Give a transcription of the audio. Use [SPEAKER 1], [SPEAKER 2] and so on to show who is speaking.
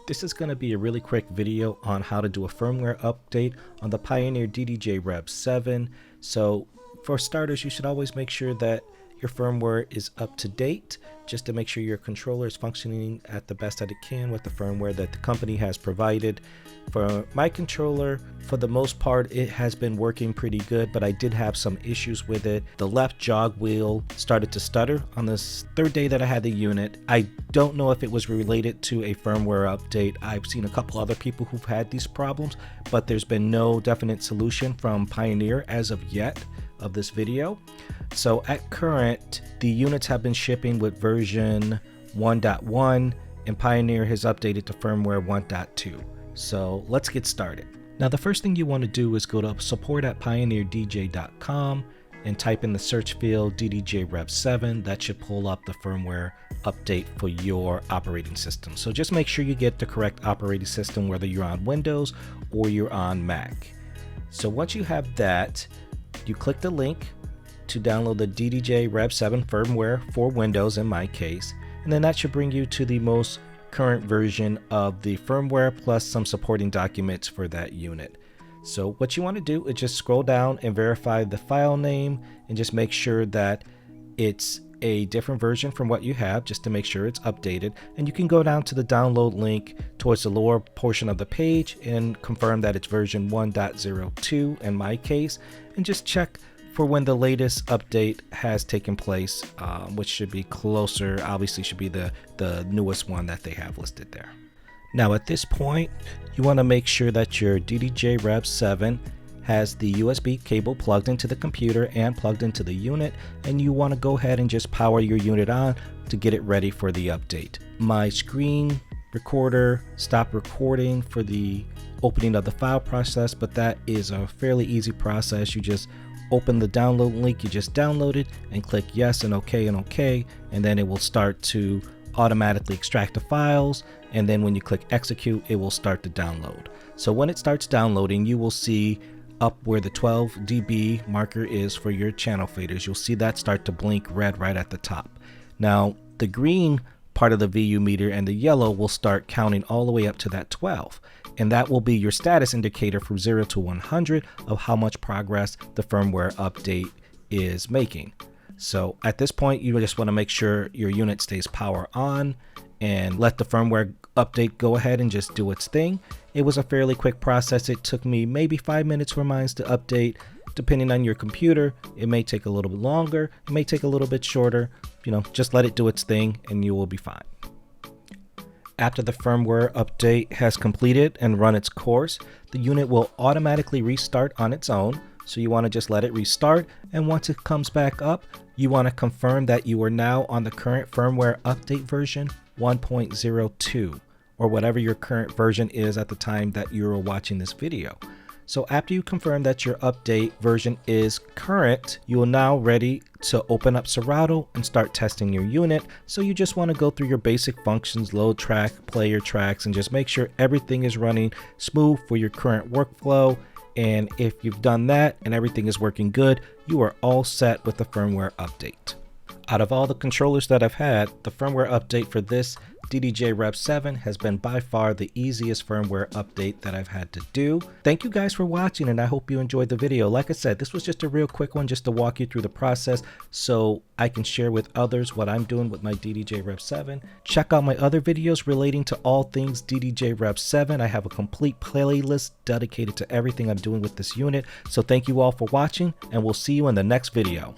[SPEAKER 1] This is going to be a really quick video on how to do a firmware update on the Pioneer DDJ REV7. So for starters, you should always make sure that your firmware is up to date, just to make sure your controller is functioning at the best that it can with the firmware that the company has provided. For my controller, for the most part, it has been working pretty good, but I did have some issues with it. The left jog wheel started to stutter on this third day that I had the unit. I don't know if it was related to a firmware update. I've seen a couple other people who've had these problems, but there's been no definite solution from Pioneer as of yet of this video. So at current, the units have been shipping with version 1.1 and Pioneer has updated to firmware 1.2. So let's get started. Now the first thing you want to do is go to support@pioneerdj.com and type in the search field DDJ REV7. That should pull up the firmware update for your operating system. So just make sure you get the correct operating system, whether you're on Windows or you're on Mac. So once you have that, you click the link to download the DDJ REV7 firmware for Windows in my case, and then that should bring you to the most current version of the firmware plus some supporting documents for that unit. So what you want to do is just scroll down and verify the file name and just make sure that it's a different version from what you have, just to make sure it's updated. And you can go down to the download link towards the lower portion of the page and confirm that it's version 1.02 in my case, and just check for when the latest update has taken place, which should be closer, obviously should be the newest one that they have listed there. Now at this point, you want to make sure that your DDJ REV7 has the USB cable plugged into the computer and plugged into the unit, and you want to go ahead and just power your unit on to get it ready for the update. My screen recorder stopped recording for the opening of the file process, but that is a fairly easy process. You just open the download link you just downloaded and click yes and OK, and then it will start to automatically extract the files, and then when you click execute, it will start to download. So when it starts downloading, you will see up where the 12 dB marker is for your channel faders, you'll see that start to blink red right at the top. Now the green part of the VU meter and the yellow will start counting all the way up to that 12, and that will be your status indicator from 0 to 100 of how much progress the firmware update is making. So at this point, you just want to make sure your unit stays power on and let the firmware update go ahead and just do its thing. It was a fairly quick process. It took me maybe 5 minutes for mine to update. Depending on your computer, it may take a little bit longer, it may take a little bit shorter. You know, just let it do its thing and you will be fine. After the firmware update has completed and run its course, the unit will automatically restart on its own. So you want to just let it restart, and once it comes back up, you want to confirm that you are now on the current firmware update version 1.02 or whatever your current version is at the time that you're watching this video. So after you confirm that your update version is current, you are now ready to open up Serato and start testing your unit. So you just want to go through your basic functions, load track, play your tracks, and just make sure everything is running smooth for your current workflow. And if you've done that and everything is working good, you are all set with the firmware update. Out of all the controllers that I've had, the firmware update for this DDJ REV7 has been by far the easiest firmware update that I've had to do. Thank you guys for watching, and I hope you enjoyed the video. Like I said, this was just a real quick one just to walk you through the process so I can share with others what I'm doing with my DDJ REV7. Check out my other videos relating to all things DDJ REV7. I have a complete playlist dedicated to everything I'm doing with this unit. So thank you all for watching, and we'll see you in the next video.